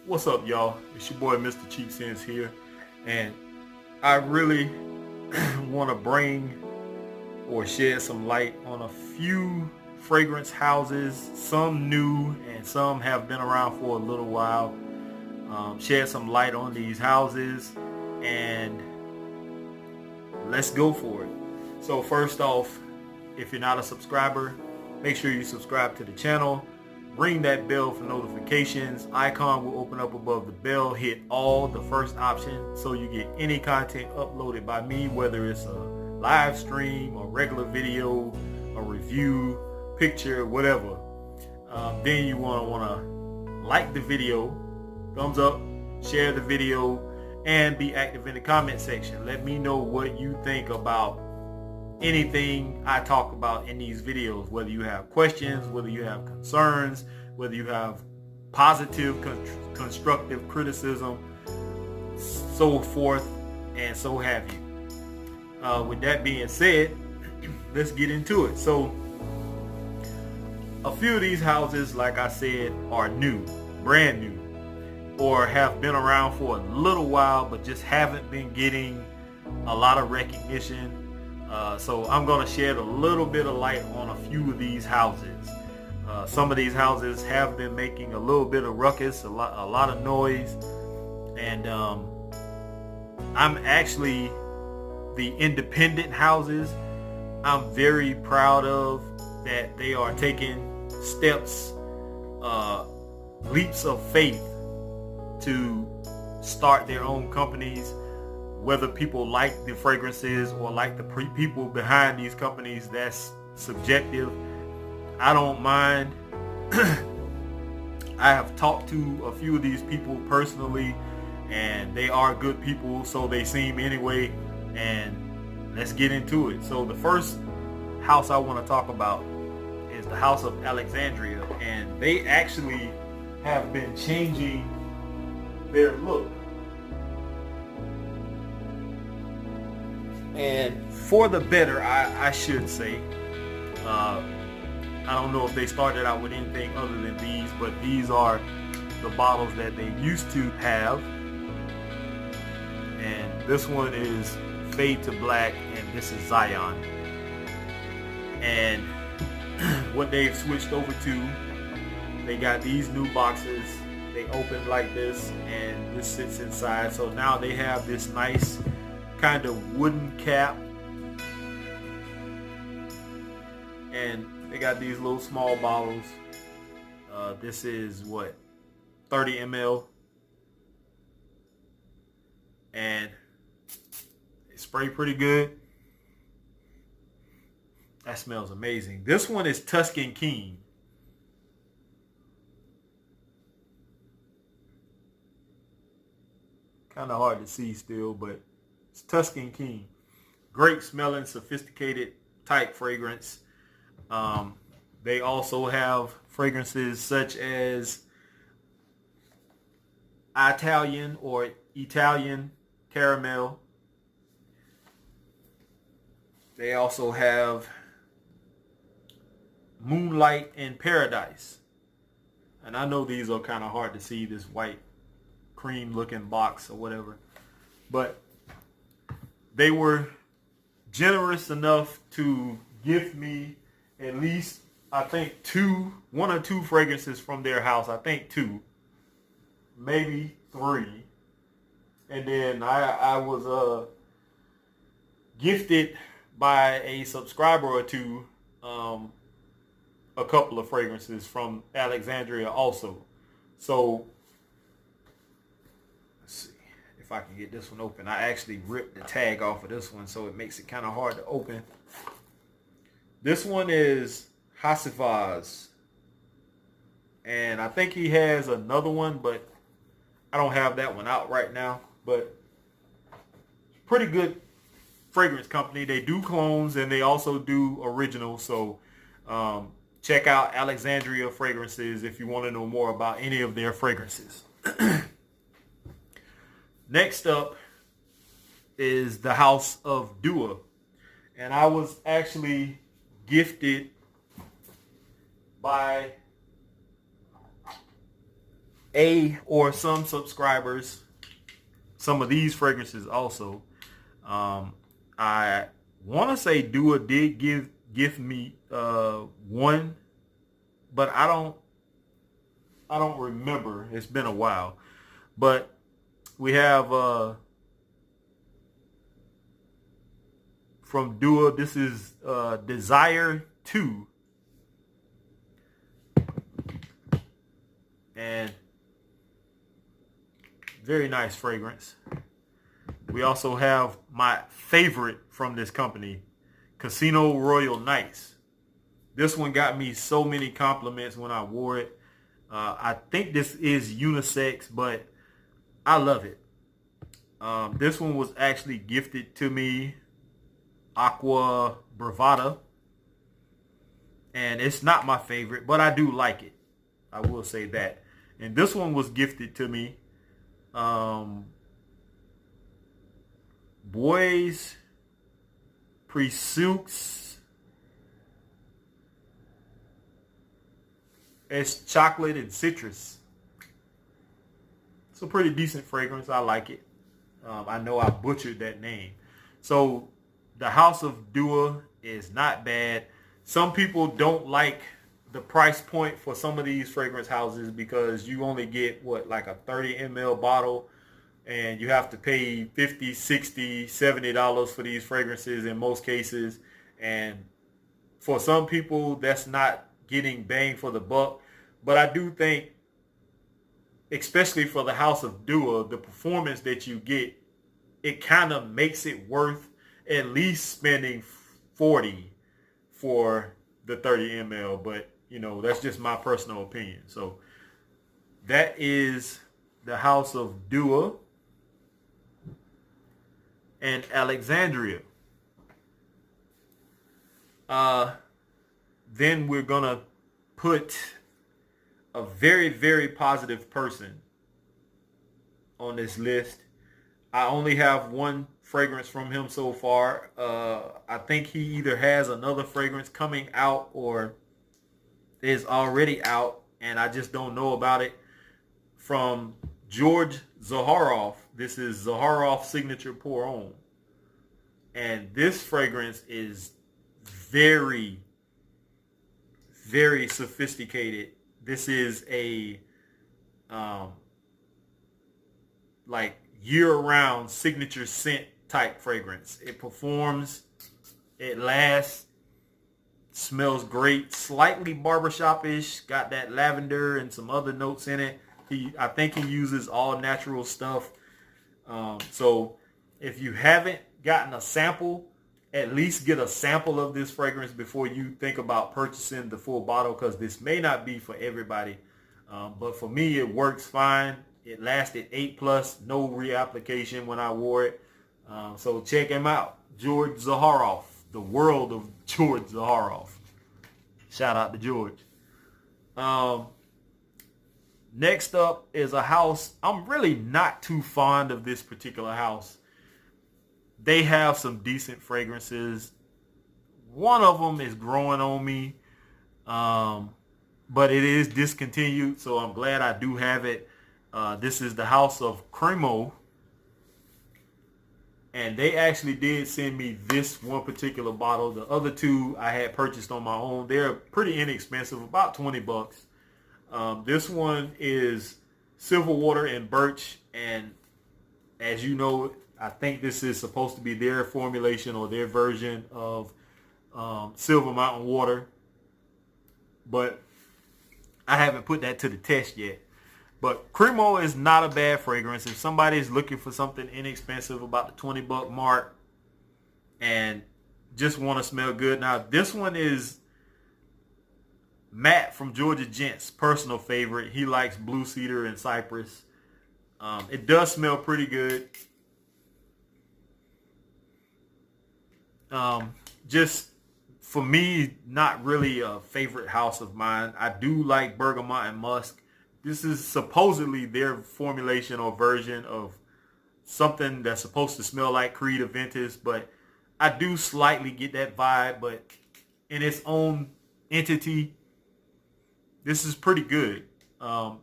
What's up, y'all? It's your boy Mr. Cheap Sense here, and I really want to bring or shed some light on a few fragrance houses, some new and some have been around for a little while. Shed some light on these houses, and let's go for it. So first off, if you're not a subscriber, make sure you subscribe to the channel. Ring that bell for notifications. Icon will open up above the bell. Hit all, the first option, so you get any content uploaded by me, whether it's a live stream, a regular video, a review, picture, whatever. Then you want to like the video, thumbs up, share the video, and be active in the comment section. Let me know what you think about anything I talk about in these videos, whether you have questions, whether you have concerns, whether you have positive, constructive criticism, so forth and so have you. With that being said, let's get into it. So a few of these houses, like I said, are new, brand new, or have been around for a little while but just haven't been getting a lot of recognition. So I'm going to shed a little bit of light on a few of these houses. Some of these houses have been making a little bit of ruckus, a lot of noise, and I'm actually the independent houses. I'm very proud of that they are taking steps, leaps of faith to start their own companies. Whether people like the fragrances or like the people behind these companies, that's subjective. I don't mind. I have talked to a few of these people personally, and they are good people, so they seem anyway. And let's get into it. So the first house I want to talk about is the House of Alexandria, and they actually have been changing their look. And for the better, I should say. I don't know if they started out with anything other than these, but these are the bottles that they used to have. And this one is Fade to Black, and this is Zion. And what they've switched over to, they got these new boxes. They open like this, and this sits inside. So now they have this nice kind of wooden cap, and they got these little small bottles. This is what, 30 ml, and they spray pretty good. That smells amazing. This one is Tuscan King. Kind of hard to see still, but it's Tuscan King. Great smelling, sophisticated type fragrance. They also have fragrances such as Italian or Italian caramel. They also have Moonlight in Paradise. And I know these are kind of hard to see, this white cream looking box or whatever. But they were generous enough to give me at least, I think, one or two fragrances from their house. I think two, maybe three. And then I was gifted by a subscriber or two a couple of fragrances from Alexandria also. So let's see if I can get this one open. I actually ripped the tag off of this one, so it makes it kind of hard to open. This one is Hasifaz, and I think he has another one, but I don't have that one out right now. But pretty good fragrance company. They do clones and they also do originals. So check out Alexandria Fragrances if you want to know more about any of their fragrances. Next up is the House of Dua, and I was actually gifted by or some subscribers some of these fragrances also. I want to say Dua did give me one, but I don't remember. It's been a while. But we have from Dua, this is Desire 2. And very nice fragrance. We also have my favorite from this company, Casino Royal Nights. This one got me so many compliments when I wore it. I think this is unisex, but I love it. This one was actually gifted to me, Aqua Bravada. And it's not my favorite, but I do like it. I will say that. And this one was gifted to me. Boys Presux. It's chocolate and citrus. It's a pretty decent fragrance. I like it. I know I butchered that name. So the House of Dua is not bad. Some people don't like the price point for some of these fragrance houses because you only get like a 30 ml bottle, and you have to pay $50, $60, $70 for these fragrances in most cases. And for some people, that's not getting bang for the buck. But I do think, especially for the House of Dua, the performance that you get, it kind of makes it worth at least spending $40 for the 30 ml. But, you know, that's just my personal opinion. So that is the House of Dua and Alexandria. Then we're going to put a very, very positive person on this list. I only have one fragrance from him so far. I think he either has another fragrance coming out or is already out, and I just don't know about it. From George Zaharoff. This is Zaharoff Signature Pour On. And this fragrance is very, very sophisticated. This is a like year-round signature scent type fragrance. It performs, it lasts, smells great, slightly barbershop-ish, got that lavender and some other notes in it. I think he uses all natural stuff. So if you haven't gotten a sample, at least get a sample of this fragrance before you think about purchasing the full bottle, because this may not be for everybody. But for me, it works fine. It lasted 8+, no reapplication when I wore it. So check him out. George Zaharoff, the world of George Zaharoff. Shout out to George. Next up is a house. I'm really not too fond of this particular house. They have some decent fragrances. One of them is growing on me, but it is discontinued, so I'm glad I do have it. This is the House of Cremo, and they actually did send me this one particular bottle. The other two I had purchased on my own. They're pretty inexpensive, about $20. This one is Silver Water and Birch, and as you know, I think this is supposed to be their formulation or their version of Silver Mountain Water, but I haven't put that to the test yet. But Cremo is not a bad fragrance. If somebody's looking for something inexpensive, about the $20 mark, and just want to smell good. Now, this one is Matt from Georgia Gent's personal favorite. He likes blue cedar and cypress. It does smell pretty good. Just for me, not really a favorite house of mine. I do like bergamot and musk. This is supposedly their formulation or version of something that's supposed to smell like Creed Aventus, but I do slightly get that vibe. But in its own entity, this is pretty good.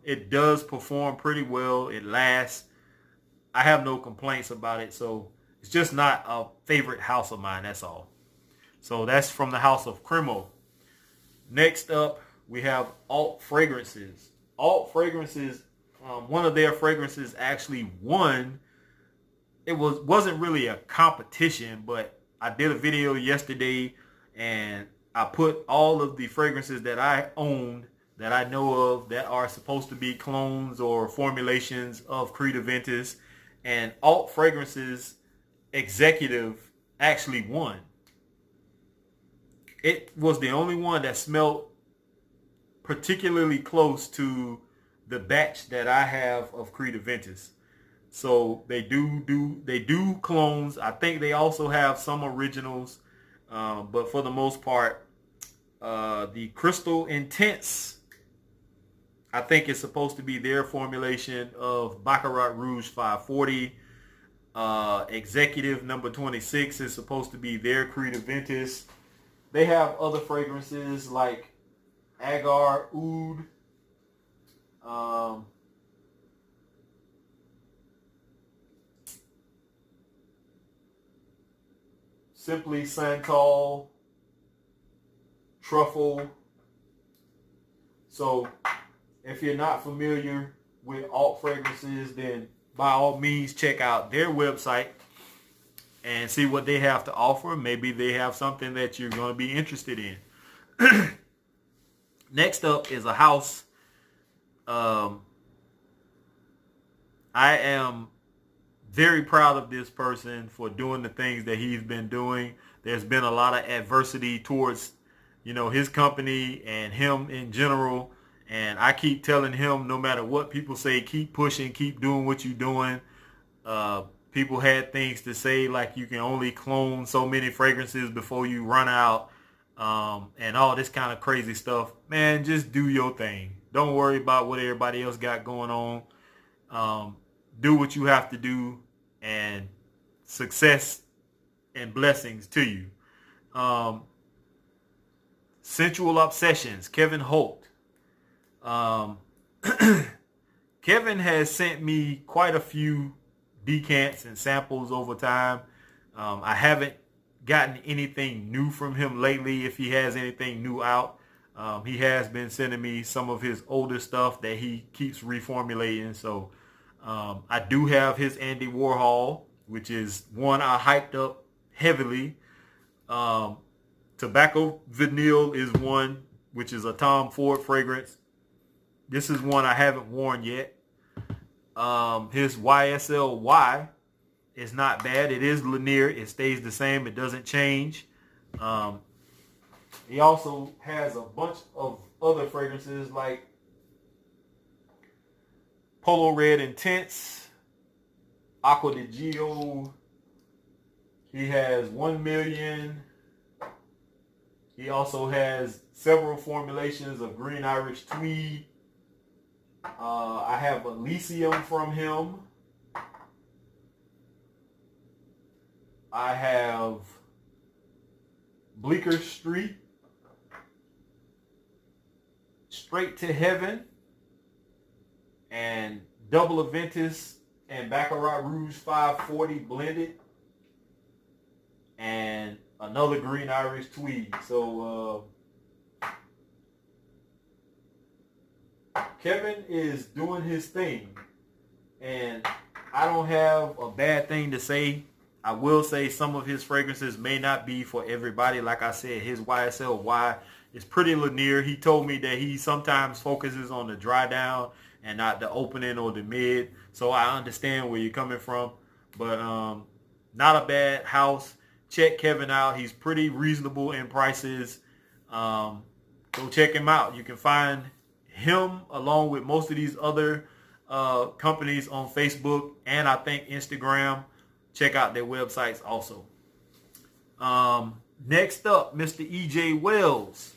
It does perform pretty well. It lasts. I have no complaints about it. So it's just not a favorite house of mine. That's all. So that's from the house of Cremo. Next up, we have Alt Fragrances. Alt Fragrances, one of their fragrances actually won. It wasn't really a competition, but I did a video yesterday and I put all of the fragrances that I owned, that I know of, that are supposed to be clones or formulations of Creed Aventus, and Alt Fragrances Executive actually won. It was the only one that smelled particularly close to the batch that I have of Creed Aventus. So they do clones. I think they also have some originals, but for the most part, the Crystal Intense, I think it's supposed to be their formulation of Baccarat Rouge 540. Executive number 26 is supposed to be their Creed Aventus. They have other fragrances like Agar Oud, Simply Santal, Truffle. So if you're not familiar with Alt Fragrances, then by all means check out their website and see what they have to offer. Maybe they have something that you're going to be interested in. Next up is a house. I am very proud of this person for doing the things that he's been doing. There's been a lot of adversity towards, his company and him in general. And I keep telling him, no matter what people say, keep pushing, keep doing what you're doing. People had things to say like you can only clone so many fragrances before you run out, and all this kind of crazy stuff. Man, just do your thing. Don't worry about what everybody else got going on. Do what you have to do, and success and blessings to you. Sensual Obsessions, Kevin Holt. Kevin has sent me quite a few decants and samples over time. I haven't gotten anything new from him lately. If he has anything new out, he has been sending me some of his older stuff that he keeps reformulating. So I do have his Andy Warhol, which is one I hyped up heavily. Tobacco Vanille is one, which is a Tom Ford fragrance. This is one I haven't worn yet. His YSL is not bad. It is Lanier. It stays the same. It doesn't change. He also has a bunch of other fragrances like Polo Red Intense, Aqua di Gio. He has 1 million. He also has several formulations of Green Irish Tweed. I have Elysium from him. I have Bleecker Street, Straight to Heaven, and Double Aventus and Baccarat Rouge 540 blended, and another Green Irish Tweed. So Kevin is doing his thing, and I don't have a bad thing to say. I will say some of his fragrances may not be for everybody. Like I said, his YSL is pretty Lanier. He told me that he sometimes focuses on the dry down and not the opening or the mid. So I understand where you're coming from. But not a bad house. Check Kevin out. He's pretty reasonable in prices. Go check him out. You can find him along with most of these other companies on Facebook and I think Instagram. Check out their websites also. Next up, Mr. E.J. Wells.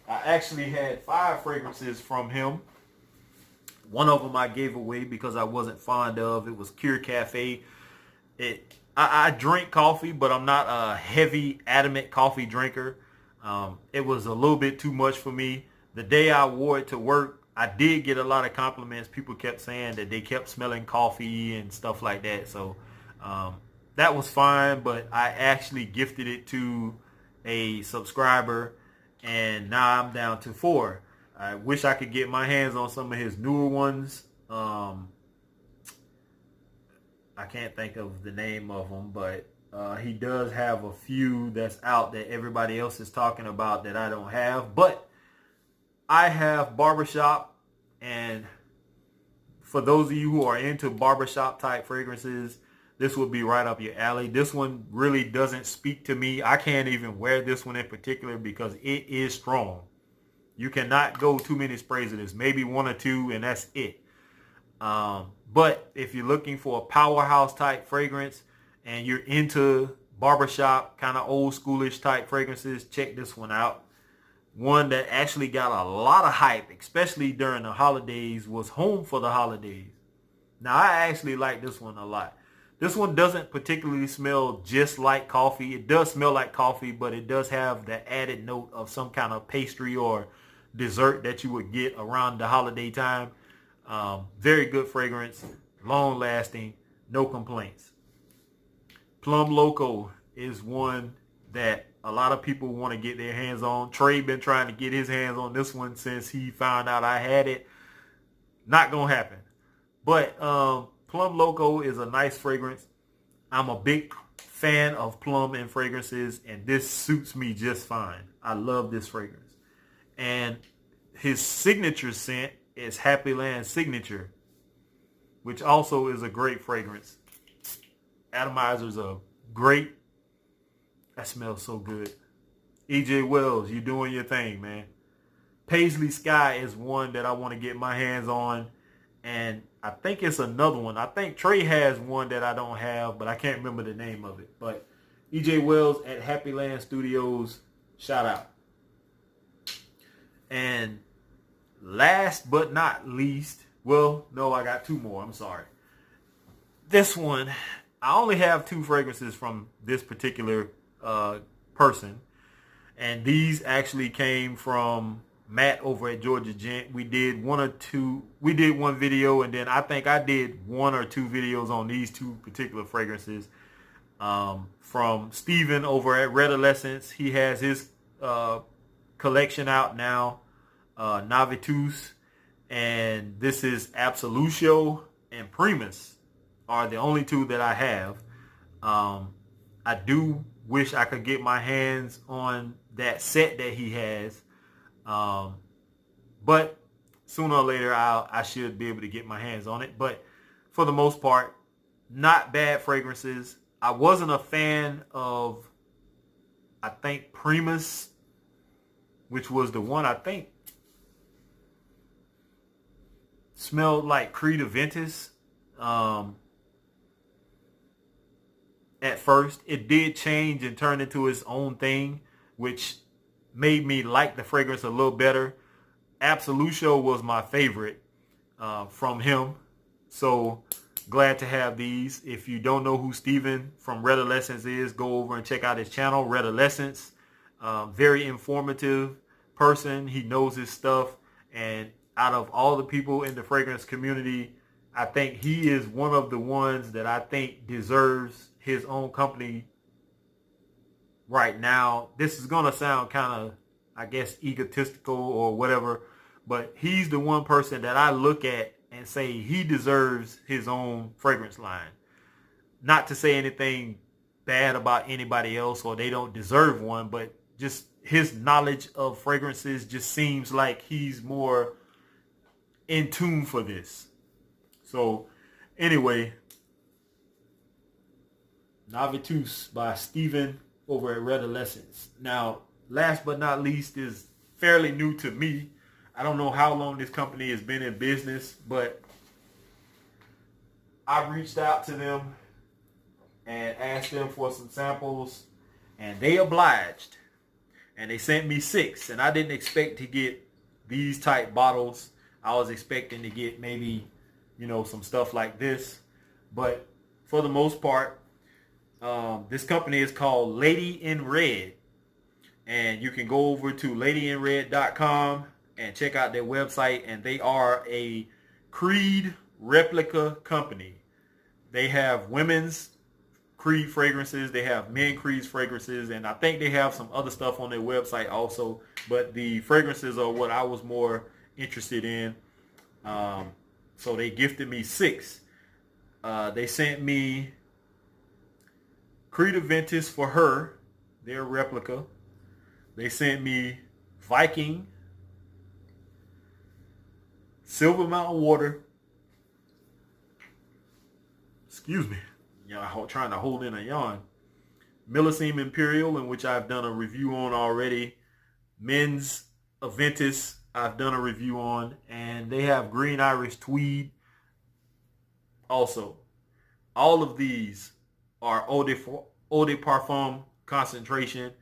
I actually had 5 fragrances from him. One of them I gave away because I wasn't fond of. It was Cure Cafe. I drink coffee, but I'm not a heavy, adamant coffee drinker. It was a little bit too much for me. The day I wore it to work, I did get a lot of compliments. People kept saying that they kept smelling coffee and stuff like that. So that was fine, but I actually gifted it to a subscriber, and now I'm down to 4. I wish I could get my hands on some of his newer ones. I can't think of the name of them, but he does have a few that's out that everybody else is talking about that I don't have. But I have barbershop, and for those of you who are into barbershop type fragrances, this would be right up your alley. This one really doesn't speak to me. I can't even wear this one in particular because it is strong. You cannot go too many sprays of this, maybe 1 or 2, and that's it. But if you're looking for a powerhouse type fragrance and you're into barbershop, kind of old schoolish type fragrances, check this one out. One that actually got a lot of hype, especially during the holidays, was Home for the Holidays. Now, I actually like this one a lot. This one doesn't particularly smell just like coffee. It does smell like coffee, but it does have the added note of some kind of pastry or dessert that you would get around the holiday time. Very good fragrance, long lasting, no complaints. Plum Loco is one that a lot of people want to get their hands on. Trey been trying to get his hands on this one since he found out I had it. Not gonna happen. But Plum Loco is a nice fragrance. I'm a big fan of plum and fragrances, and this suits me just fine. I love this fragrance. And his signature scent is Happy Land Signature, which also is a great fragrance. Atomizers are great. That smells so good. E.J. Wells, you doing your thing, man. Paisley Sky is one that I want to get my hands on. And I think it's another one. I think Trey has one that I don't have, but I can't remember the name of it. But E.J. Wells at Happy Land Studios, shout out. And last but not least, well, no, I got 2 more. I'm sorry. This one, I only have 2 fragrances from this particular person, and these actually came from Matt over at Georgia Gent. We did one video, and then I think I did 1 or 2 videos on these 2 particular fragrances. From Steven over at Redolessence, he has his collection out now, Navitus, and this is Absolutio and Primus are the only 2 that I have. I do wish I could get my hands on that set that he has. But sooner or later, I should be able to get my hands on it. But for the most part, not bad fragrances. I wasn't a fan of, I think, Primus, which was the one I think smelled like Creed Aventus. At first, it did change and turn into its own thing, which made me like the fragrance a little better. Absolutio was my favorite from him. So glad to have these. If you don't know who Steven from Redolessence is, go over and check out his channel, Redolessence. Very informative person. He knows his stuff. And out of all the people in the fragrance community, I think he is one of the ones that I think deserves his own company right now. This is going to sound kind of, I guess, egotistical or whatever, but he's the one person that I look at and say he deserves his own fragrance line. Not to say anything bad about anybody else or they don't deserve one, but just his knowledge of fragrances just seems like he's more in tune for this. So anyway, Navitus by Steven over at Redolessence. Now, last but not least is fairly new to me. I don't know how long this company has been in business, but I reached out to them and asked them for some samples, and they obliged. And they sent me 6, and I didn't expect to get these type bottles. I was expecting to get maybe, some stuff like this. But for the most part, this company is called Lady in Red. And you can go over to ladyinred.com and check out their website. And they are a Creed replica company. They have women's Creed fragrances, they have men Creed fragrances, and I think they have some other stuff on their website also. But the fragrances are what I was more interested in. So they gifted me 6. They sent me Creed Aventus for her, their replica. They sent me Viking, Silver Mountain Water. Excuse me. Trying to hold in a yawn. Millesime Imperial, in which I've done a review on already. Men's Aventus, I've done a review on. And they have Green Irish Tweed also. All of these are Eau de Parfum concentration.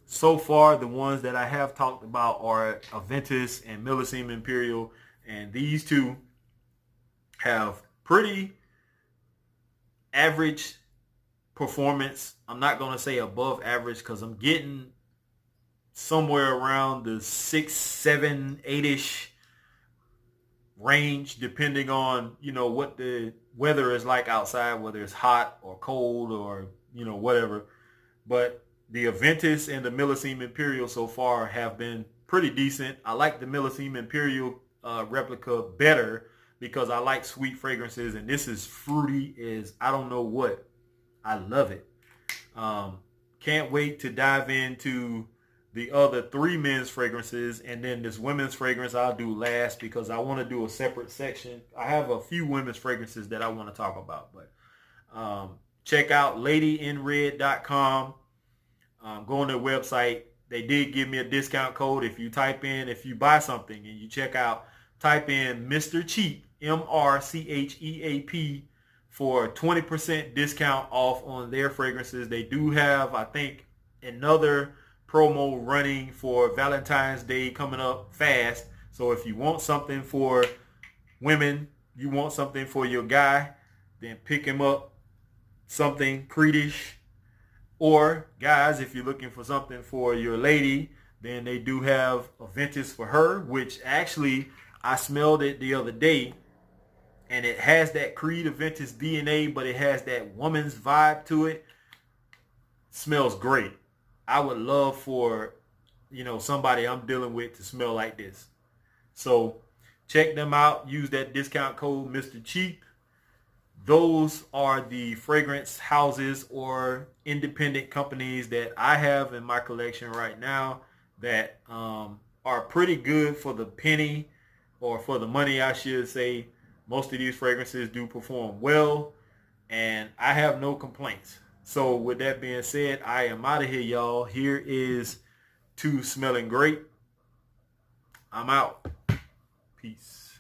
So far, the ones that I have talked about are Aventus and Millesime Imperial. And these two have pretty average performance. I'm not going to say above average because I'm getting somewhere around the 6, 7, 8-ish range, depending on, what the weather is like outside, whether it's hot or cold or, whatever. But the Aventus and the Millesime Imperial so far have been pretty decent. I like the Millesime Imperial replica better because I like sweet fragrances, and this is fruity as I don't know what. I love it. Can't wait to dive into the other 3 men's fragrances, and then this women's fragrance I'll do last because I want to do a separate section. I have a few women's fragrances that I want to talk about, but check out ladyinnred.com. Go on their website. They did give me a discount code. If you buy something and you check out, type in Mr. Cheap, MRCHEAP, for a 20% discount off on their fragrances. They do have, I think, another promo running for Valentine's Day coming up fast. So if you want something for women, you want something for your guy, then pick him up something Creedish. Or guys, if you're looking for something for your lady, then they do have Aventus for her, which actually I smelled it the other day, and it has that Creed Aventus DNA, but it has that woman's vibe to it. Smells great. I would love for, somebody I'm dealing with to smell like this. So check them out. Use that discount code Mr. Cheap. Those are the fragrance houses or independent companies that I have in my collection right now that are pretty good for the penny, or for the money, I should say. Most of these fragrances do perform well, and I have no complaints. So with that being said, I am out of here, y'all. Here is to smelling great. I'm out. Peace.